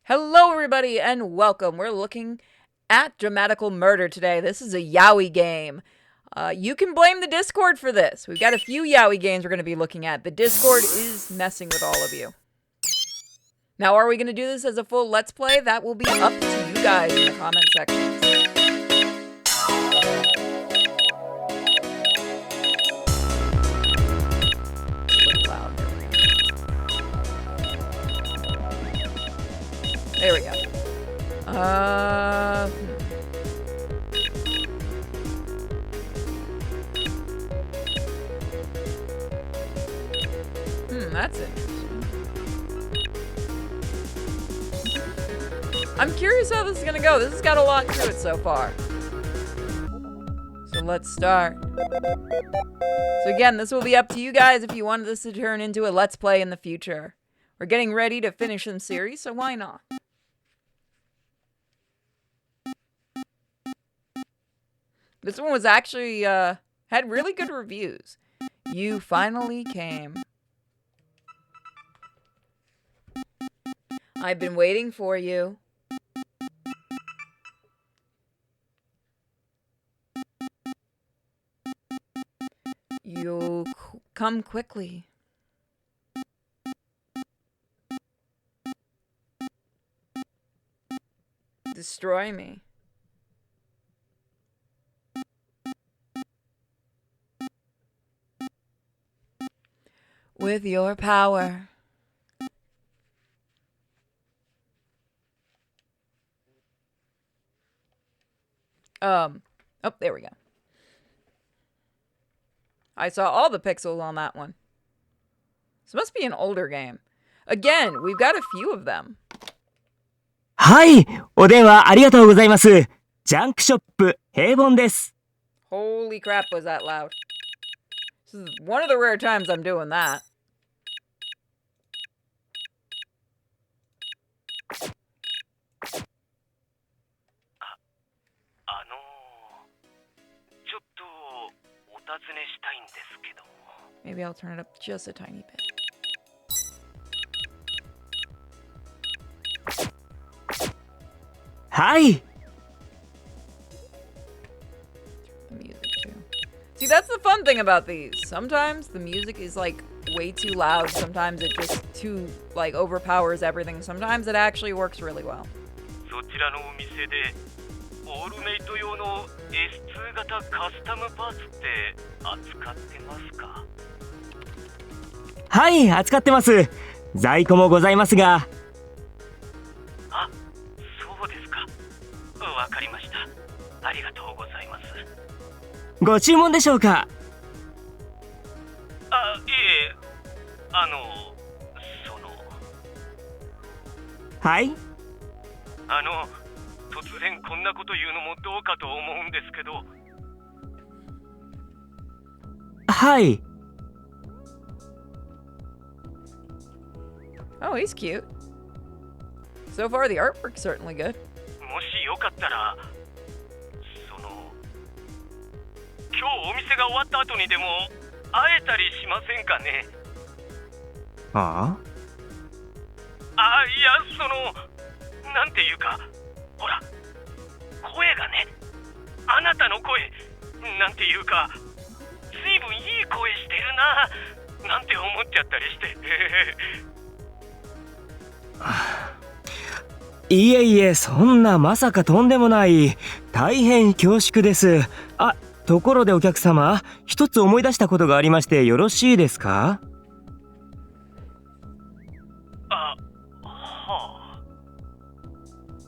Hello everybody and welcome. We're looking at Dramatical Murder today. This is a yaoi game. You can blame the Discord for this. We've got a few yaoi games we're going to be looking at. The Discord is messing with all of you. Now, are we going to do this as a full Let's Play? That will be up to you guys in the comment section. There we go. That's interesting. I'm curious how this is gonna go. This has got a lot to it so far. So let's start. So again, this will be up to you guys if you wanted this to turn into a Let's Play in the future. We're getting ready to finish the series, so why not? This one was actually, had really good reviews. You finally came. I've been waiting for you. You'll come quickly. Destroy me. With your power. Oh, there we go. I saw all the pixels on that one. This must be an older game. Again, we've got a few of them. はい、お電話ありがとうございます。ジャンクショップ平凡です。 Holy crap, was that loud. This is one of the rare times I'm doing that. Maybe I'll turn it up just a tiny bit. Hi. The music too. See, that's the fun thing about these. Sometimes the music is like way too loud. Sometimes it just too like overpowers everything. Sometimes it actually works really well. そちらのお店でオールメイト用の S2 型カスタムパーツって扱ってますか？はい、扱ってます。在庫もございますが。あ、そうですか。わかりました。ありがとうございます。ご注文でしょうか？あ、いえ、はい？突然こんなこと言うのもどうかと思うんですけど。はい。Oh, he's cute. So far, the artwork's certainly good. もしよかったら、今日お店が終わった後にでも会えたりしませんかね？ああ？いや、なんていうか、ほら、声がね、あなたの声、なんていうか、ずいぶんいい声してるな、なんて思っちゃったりして。いえいえ、そんなまさかとんでもない。大変恐縮です。あ、ところでお客様、一つ思い出したことがありましてよろしいですか？あ、はあ。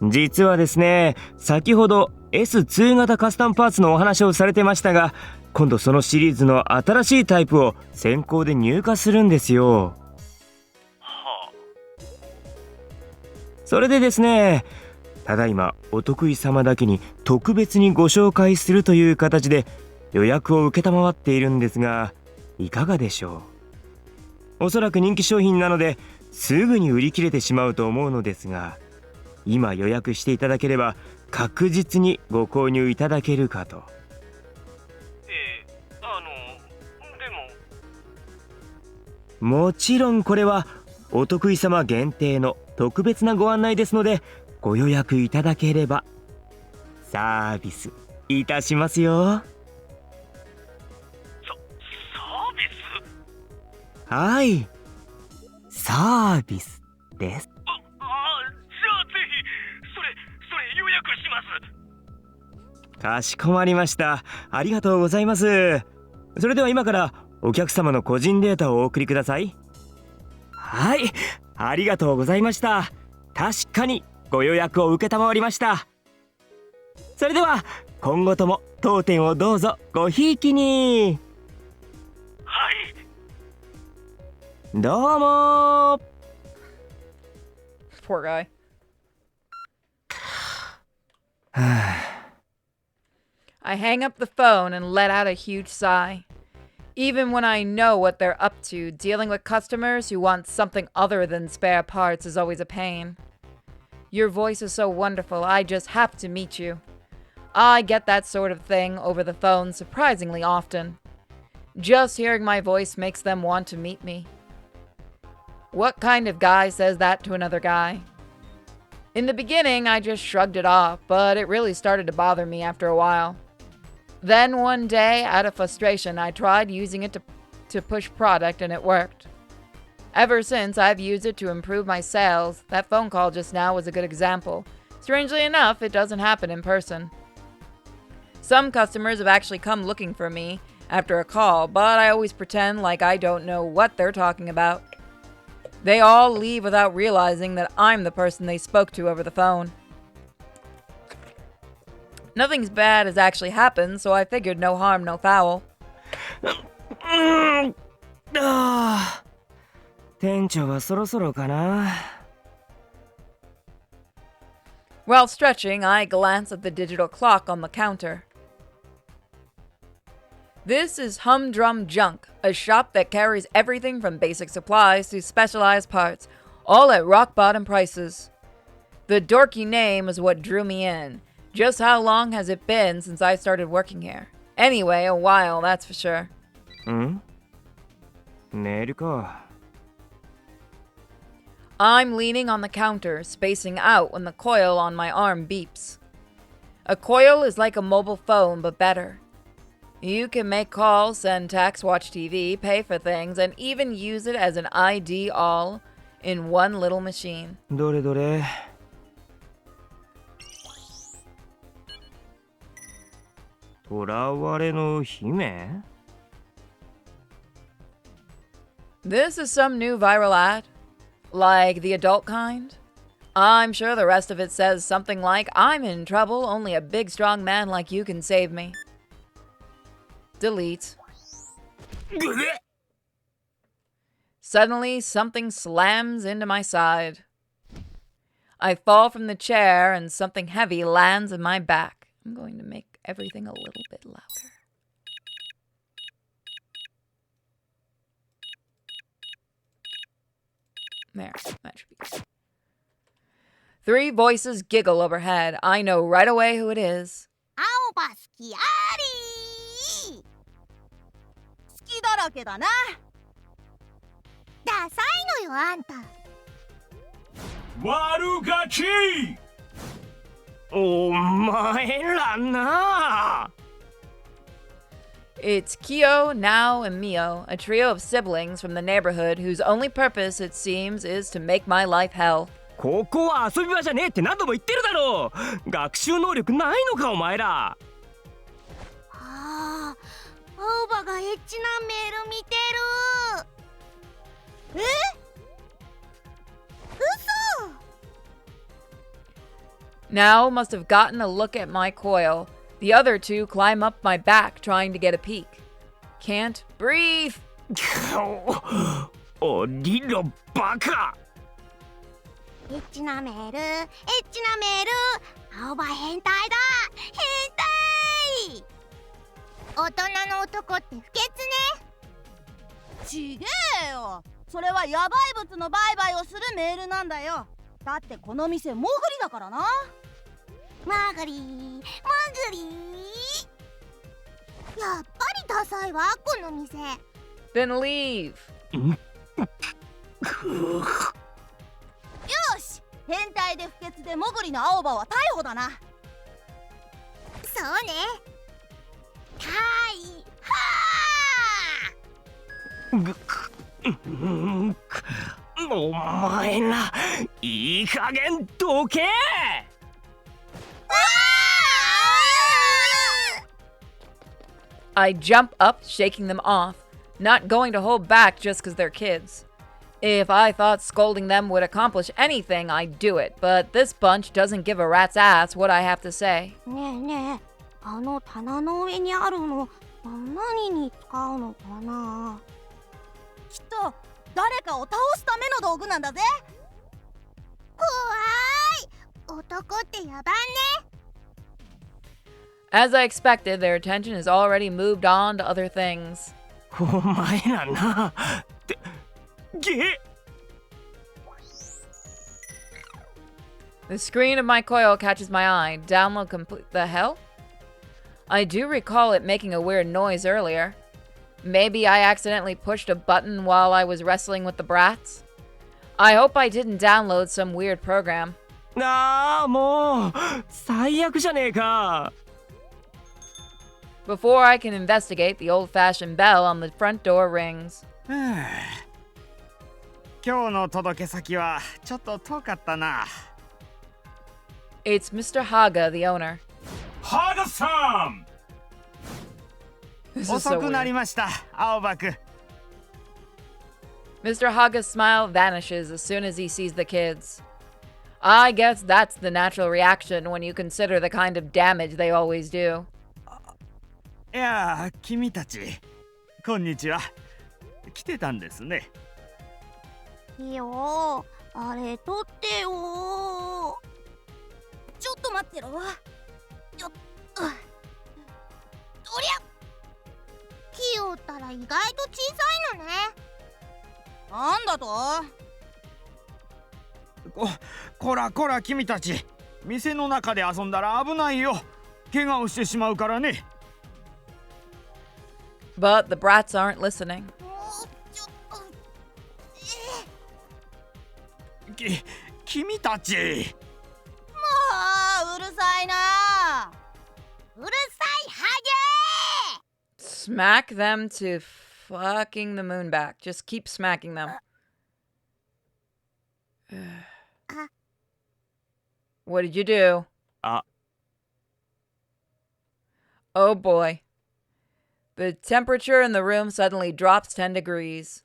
実はですね、先ほど S2 型カスタムパーツのお話をされてましたが、今度そのシリーズの新しいタイプを先行で入荷するんですよ。それでですね、ただいまお得意様だけに特別にご紹介するという形で予約を承っているんですが、いかがでしょう？おそらく人気商品なのですぐに売り切れてしまうと思うのですが、今予約していただければ確実にご購入いただけるかと。もちろんこれはお得意様限定の特別なご案内ですので、ご予約いただければサービスいたしますよ。サービス？はい、サービスです。じゃあぜひそれ予約します。かしこまりました。ありがとうございます。それでは今からお客様の個人データをお送りください。はい、ありがとうございました。確かにご予約を承りました。それでは今後とも当店をどうぞごひいきに。はい。どうも。 Poor guy. I hang up the phone and let out a huge sigh. Even when I know what they're up to, dealing with customers who want something other than spare parts is always a pain. Your voice is so wonderful, I just have to meet you. I get that sort of thing over the phone surprisingly often. Just hearing my voice makes them want to meet me. What kind of guy says that to another guy? In the beginning, I just shrugged it off, but it really started to bother me after a while. Then one day, out of frustration, I tried using it to push product and it worked. Ever since, I've used it to improve my sales. That phone call just now was a good example. Strangely enough, it doesn't happen in person. Some customers have actually come looking for me after a call, but I always pretend like I don't know what they're talking about. They all leave without realizing that I'm the person they spoke to over the phone. Nothing bad has actually happened, so I figured no harm, no foul. 店長はそろそろかな。 While stretching, I glance at the digital clock on the counter. This is Humdrum Junk, a shop that carries everything from basic supplies to specialized parts, all at rock-bottom prices. The dorky name is what drew me in. Just how long has it been since I started working here? Anyway, a while, that's for sure. メールか。 I'm leaning on the counter, spacing out when the coil on my arm beeps. A coil is like a mobile phone, but better. You can make calls, send texts, watch TV, pay for things, and even use it as an ID all in one little machine. どれどれ。囚われの姫？ This is some new viral ad. Like the adult kind? I'm sure the rest of it says something like, I'm in trouble, only a big strong man like you can save me. Delete. Suddenly, something slams into my side. I fall from the chair and something heavy lands in my back. I'm going to make everything a little bit louder. There, that should be good. 3 voices giggle overhead. I know right away who it is. 青葉好きあり好きだらけだな。ダサいのよあんた。悪ガキ！お前らな。 It's Kyo, Nao, and Mio, a trio of siblings from the neighborhood whose only purpose, it seems, is to make my life hell. ここは遊び場じゃねえって何度も言ってるだろう。学習能力ないのかお前ら。ああ、青葉がエッチなメール見てる。嘘。 Nao must have gotten a look at my coil. The other 2 climb up my back trying to get a peek. Can't breathe. おりろバカ。エッチなメール、エッチなメール。青葉変態だ。変態。大人の男って不潔ね。ちげえよ。それはヤバい物の売買をするメールなんだよ。だってこの店モグリだからな。モグリモグリ。やっぱりダサいわこの店。Then leave. し、変態で不潔でモグリの青葉は逮捕だな。そうね。逮お前らいい加減どけ。 I jump up, shaking them off, not going to hold back just because they're kids. If I thought scolding them would accomplish anything, I'd do it, but this bunch doesn't give a rat's ass what I have to say. ねえねえ、あの棚の上にあるの何に使うのかな。きっと誰かを倒すための道具なんだぜ。怖い。男って野蛮ね。As I expected, their attention has already moved on to other things. お前らなってゲ。 The screen of my coil catches my eye. Download complete. The hell? I do recall it making a weird noise earlier. Maybe I accidentally pushed a button while I was wrestling with the brats? I hope I didn't download some weird program. ああもう最悪じゃねえか。 Before I can investigate, the old-fashioned bell on the front door rings. 今日の届け先はちょっと遠かったな。 It's Mr. Haga, the owner. Haga-san! This is so 遅くな weird. りました、青葉くん。 Mr. Haga's smile vanishes as soon as he sees the kids. I guess that's the natural reaction when you consider the kind of damage they always do. いや、君たち、こんにちは。来てたんですね。いいよ、あれ取ってよ。ちょっと待ってろ。よっ、とりゃ。木折ったら意外と小さいのね。なんだと。こらこら君たち、店の中で遊んだら危ないよ。怪我をしてしまうからね。 But the brats aren't listening. もうちょっと。君たち。ああ、うるさいな。うるさいハ Smack them to fucking the moon back. Just keep smacking them. What did you do? Oh boy. The temperature in the room suddenly drops 10 degrees.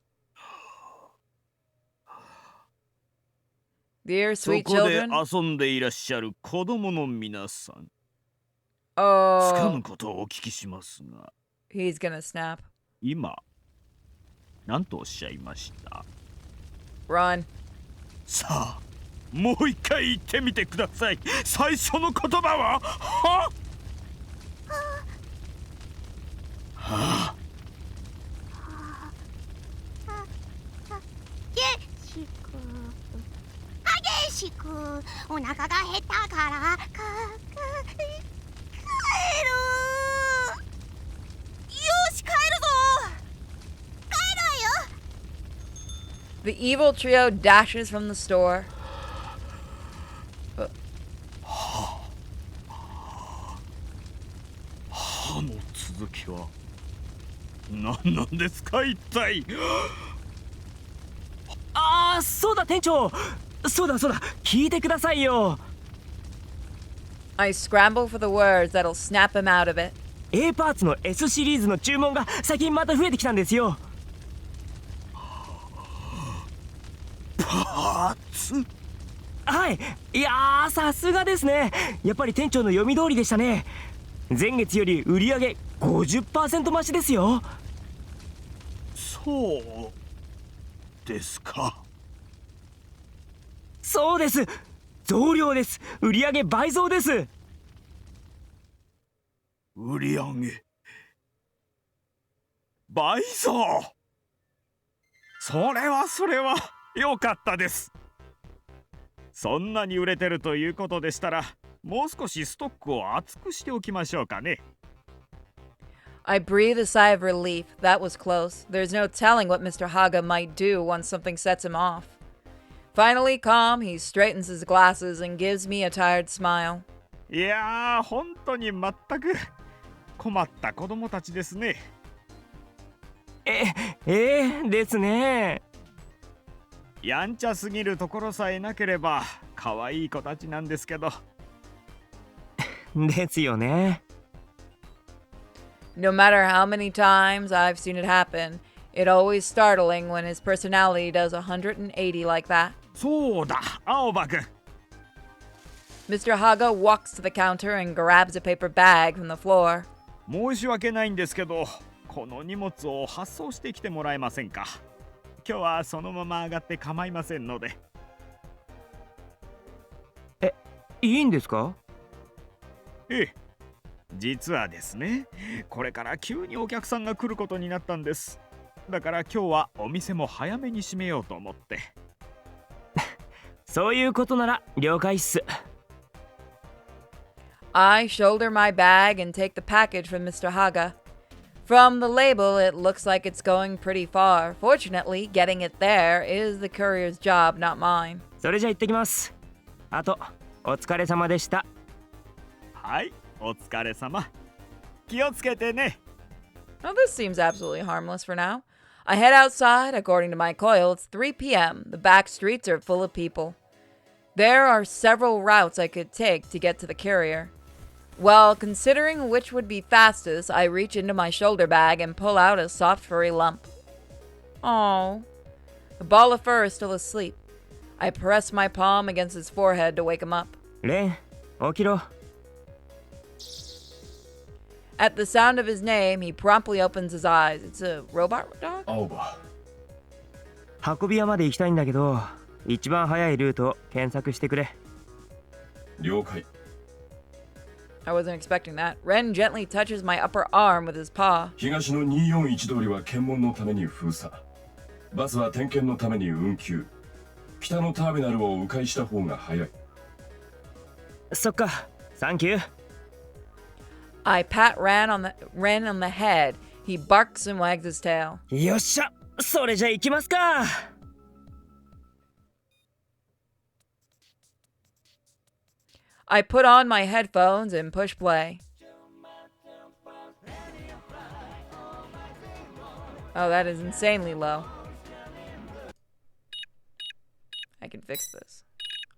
Dear そ sweet こで children. 遊んでいらっしゃる子供の皆さん。つか Oh, ぬことをお聞きしますが、 he's gonna snap. 今、何とおっしゃいました？ Run. さあ、もう一回言ってみてください。最初の言葉は？は？はあ、激しくお腹が減ったから帰る。よし、帰るぞ。帰るわよ。 The evil trio dashes from the store. 歯の続きは何なんですか一体？ああそうだ店長。そうだ聞いてくださいよ。 I scramble for the words that'll snap him out of it. A パーツの S シリーズの注文が最近また増えてきたんですよ。パーツ？はい。いやーさすがですね。やっぱり店長の読み通りでしたね。前月より売り上げ 50% 増しですよ。そうですか。そうです。増量です。売り上げ倍増です。売り上げ倍増。それは良かったです。そんなに売れてるということでしたら、もう少しストックを厚くしておきましょうかね。I breathe a sigh of relief. That was close. There's no telling what Mr. Haga might do once something sets him off. Finally calm, he straightens his glasses and gives me a tired smile. いやー、本当に全く困った子供たちですね。ですね。やんちゃすぎるところさえなければ可愛い子たちなんですけど。ですよね。No matter how many times I've seen it happen, it's always startling when his personality does 180 like that. そうだ、青葉くん。Mr. Haga walks to the counter and grabs a paper bag from the floor. 申し訳ないんですけど、この荷物を発送してきてもらえませんか。今日はそのまま上がって構いませんので。いいんですか？ええ、実はですね、これから急にお客さんが来ることになったんです。だから今日はお店も早めに閉めようと思って。そういうことなら了解っす。I shoulder my bag and take the package from Mr. Haga. From the label, it looks like it's going pretty far. Fortunately, getting it there is the courier's job, not mine. それじゃ行ってきます。あと、お疲れ様でした。はい、お疲れ様。気をつけてね。Now, this seems absolutely harmless for now. I head outside. According to my coil, it's 3 p.m. The back streets are full of people. There are several routes I could take to get to the courier. Well, considering which would be fastest, I reach into my shoulder bag and pull out a soft furry lump. Oh, the ball of fur is still asleep. I press my palm against his forehead to wake him up. レン、起きろ。At the sound of his name, he promptly opens his eyes. It's a robot dog? 青葉。運び屋まで行きたいんだけど、一番早いルートを検索してくれ。了解。I wasn't expecting that. Ren gently touches my upper arm with his paw. 東の241通りは検問のために封鎖。バスは点検のために運休。北のターミナルを迂回した方が早い。そっか、サンキュー。I pat Ren on the head. He barks and wags his tail. よっしゃ、それじゃ行きますか。I put on my headphones and push play. Oh, that is insanely low. I can fix this.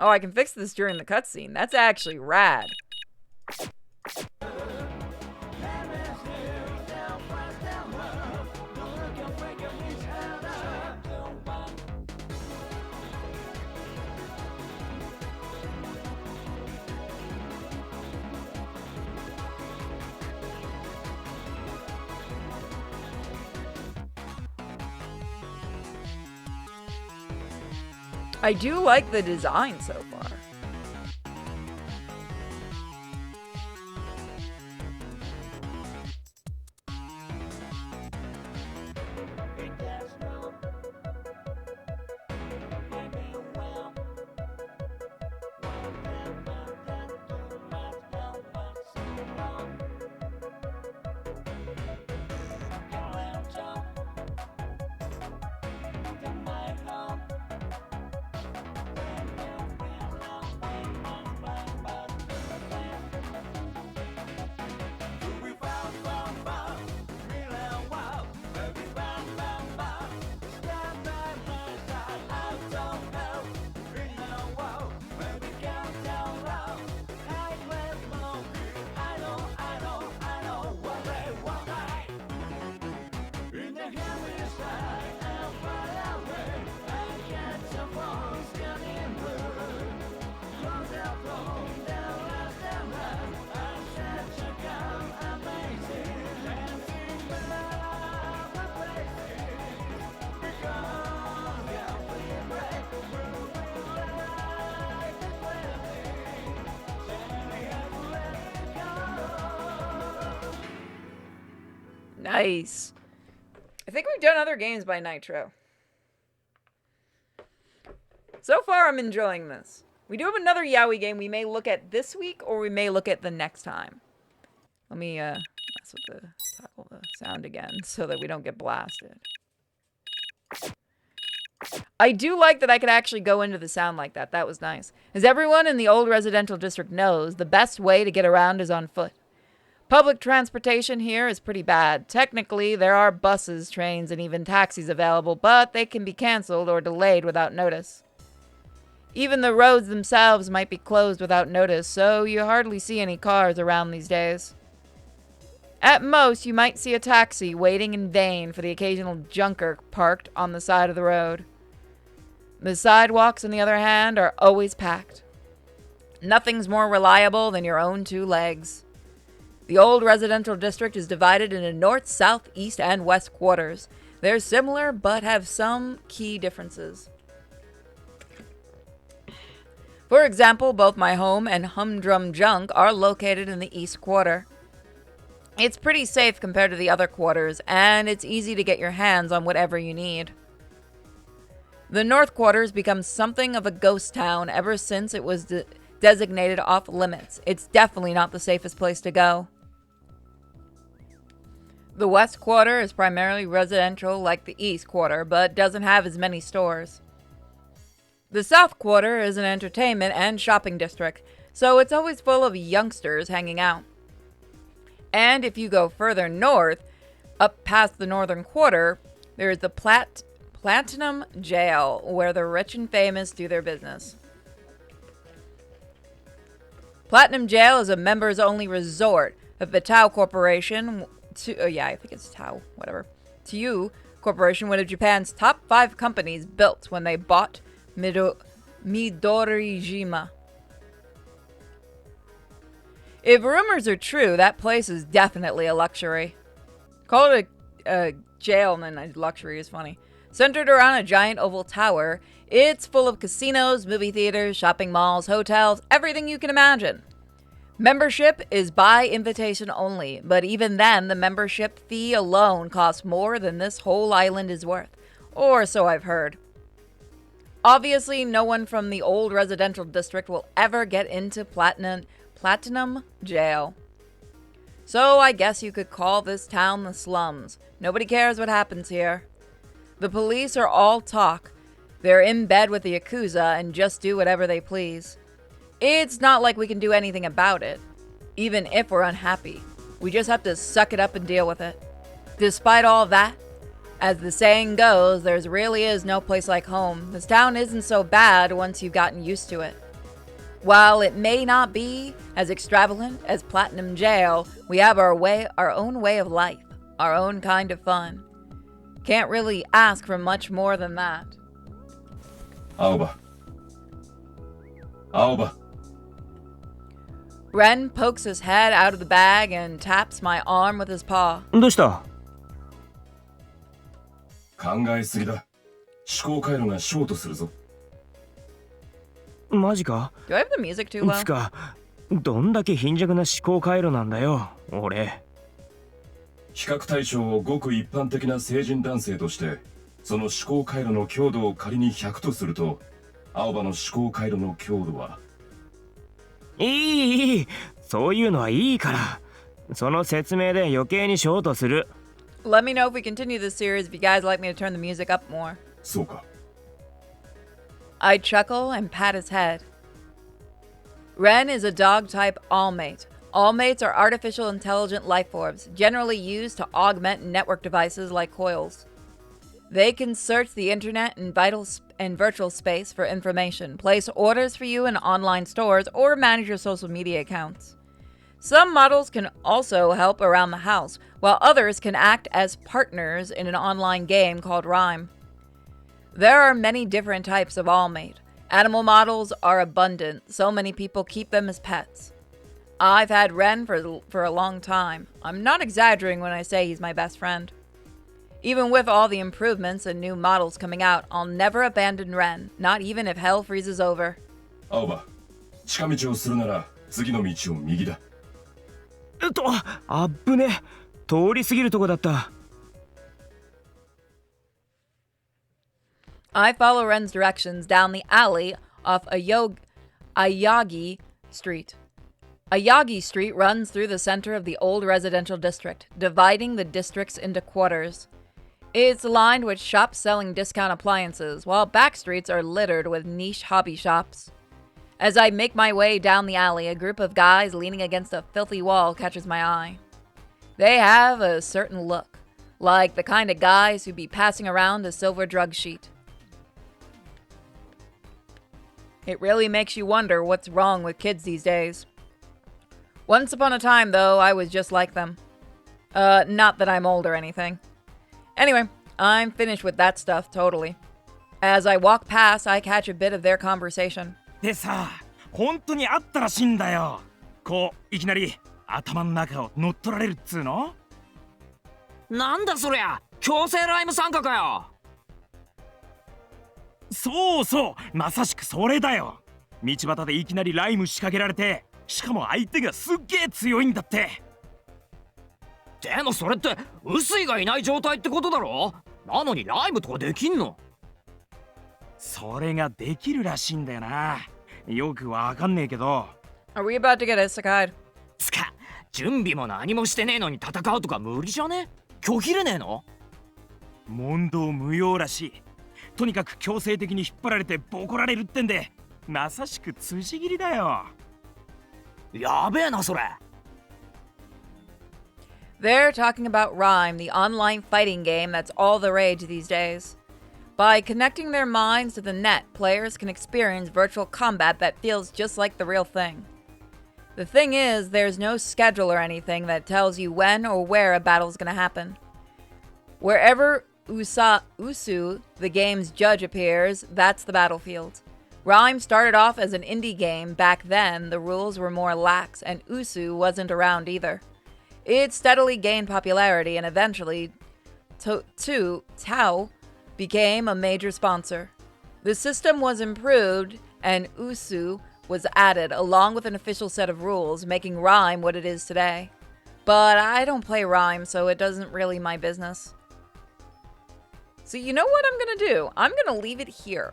Oh, I can fix this during the cutscene. That's actually rad. I do like the design so far. Nice. I think we've done other games by Nitro. So far, I'm enjoying this. We do have another yaoi game we may look at this week, or we may look at the next time. Let me mess with the toggle. sound again so that we don't get blasted. I do like that I could actually go into the sound like that. That was nice. As everyone in the old residential district knows, the best way to get around is on foot. Public transportation here is pretty bad. Technically, there are buses, trains, and even taxis available, but they can be canceled or delayed without notice. Even the roads themselves might be closed without notice, so you hardly see any cars around these days. At most, you might see a taxi waiting in vain for the occasional junker parked on the side of the road. The sidewalks, on the other hand, are always packed. Nothing's more reliable than your own two legs. The old residential district is divided into north, south, east, and west quarters. They're similar, but have some key differences. For example, both my home and humdrum junk are located in the east quarter. It's pretty safe compared to the other quarters, and it's easy to get your hands on whatever you need. The north quarters become something of a ghost town ever since it was designated off limits. It's definitely not the safest place to go. The west quarter is primarily residential like the east quarter, but doesn't have as many stores. The south quarter is an entertainment and shopping district, so it's always full of youngsters hanging out. And if you go further north, up past the northern quarter, there is the Platinum Jail, where the rich and famous do their business. Platinum Jail is a members-only resort of the Tao Corporation. Tao Corporation, one of Japan's top 5 companies built when they bought Midorijima. If rumors are true, that place is definitely a luxury. Call it a jail and then luxury is funny. Centered around a giant oval tower, it's full of casinos, movie theaters, shopping malls, hotels, everything you can imagine. Membership is by invitation only, but even then, the membership fee alone costs more than this whole island is worth. Or so I've heard. Obviously, no one from the old residential district will ever get into Platinum Jail. So I guess you could call this town the slums. Nobody cares what happens here. The police are all talk. They're in bed with the Yakuza and just do whatever they please. It's not like we can do anything about it, even if we're unhappy. We just have to suck it up and deal with it. Despite all that, as the saying goes, there really is no place like home. This town isn't so bad once you've gotten used to it. While it may not be as extravagant as Platinum Jail, we have our own way of life, our own kind of fun. Can't really ask for much more than that. Aoba. Aoba. Ren pokes his head out of the bag and taps my arm with his paw. どうした？考えすぎだ。思考回路がショートするぞ。マジか？ Do I have the music too low? つか、どんだけ貧弱な思考回路なんだよ、俺。比較対象をごく一般的な成人男性として、その思考回路の強度を仮に100とすると、青葉の思考回路の強度は。いい、そういうのはいいから。その説明で余計にショートする。Let me know if we continue this series if you guys like me to turn the music up more. そうか。I chuckle and pat his head. Ren is a dog-type all-mate. All-mates are artificial intelligent life forms, generally used to augment network devices like coils. They can search the internet and virtual space for information, place orders for you in online stores, or manage your social media accounts. Some models can also help around the house, while others can act as partners in an online game called Rhyme. There are many different types of all-mate. Animal models are abundant, so many people keep them as pets. I've had Ren for a long time. I'm not exaggerating when I say he's my best friend. Even with all the improvements and new models coming out, I'll never abandon Ren, not even if hell freezes over. 青葉、近道をするなら次の道を右だ。あっぶね。通り過ぎるとこだった。I follow Ren's directions down the alley off Ayagi Street. A Yagi street runs through the center of the old residential district, dividing the districts into quarters. It's lined with shops selling discount appliances, while back streets are littered with niche hobby shops. As I make my way down the alley, a group of guys leaning against a filthy wall catches my eye. They have a certain look, like the kind of guys who'd be passing around a silver drug sheet. It really makes you wonder what's wrong with kids these days. Once upon a time, though, I was just like them. Not that I'm old or anything. Anyway, I'm finished with that stuff, totally. As I walk past, I catch a bit of their conversation. でさ、本当にあったらしいんだよ。こういきなり頭の中を乗っ取られるっつうの。なんだそりゃ、強制ライム参加かよ。そうそう、まさしくそれだよ。道端でいきなりライム仕掛けられて、しかも相手がすっげえ強いんだって。でもそれって臼井がいない状態ってことだろ。なのにライムとかできんの？それができるらしいんだよな。よくわかんねえけど。Are we about to get isekai? つか、準備も何もしてねえのに戦うとか無理じゃね？拒否れねえの？問答無用らしい。とにかく強制的に引っ張られてボコられるってんで、まさしく辻切りだよ。やべえなそれ。They're talking about Rhyme, the online fighting game that's all the rage these days. By connecting their minds to the net, players can experience virtual combat that feels just like the real thing. The thing is, there's no schedule or anything that tells you when or where a battle's gonna happen. Wherever Usu, the game's judge, appears, that's the battlefield. Rhyme started off as an indie game. Back then, the rules were more lax, and Usu wasn't around either. It steadily gained popularity, and eventually, Tao became a major sponsor. The system was improved, and Usu was added, along with an official set of rules, making Rhyme what it is today. But I don't play Rhyme, so it doesn't really my business. So you know what I'm gonna do? I'm gonna leave it here.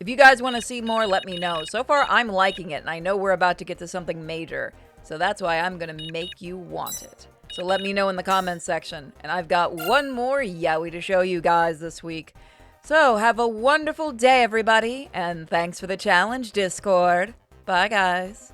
If you guys want to see more, let me know. So far, I'm liking it, and I know we're about to get to something major. So that's why I'm gonna make you want it. So let me know in the comments section. And I've got one more yaoi to show you guys this week. So have a wonderful day, everybody. And thanks for the challenge, Discord. Bye, guys.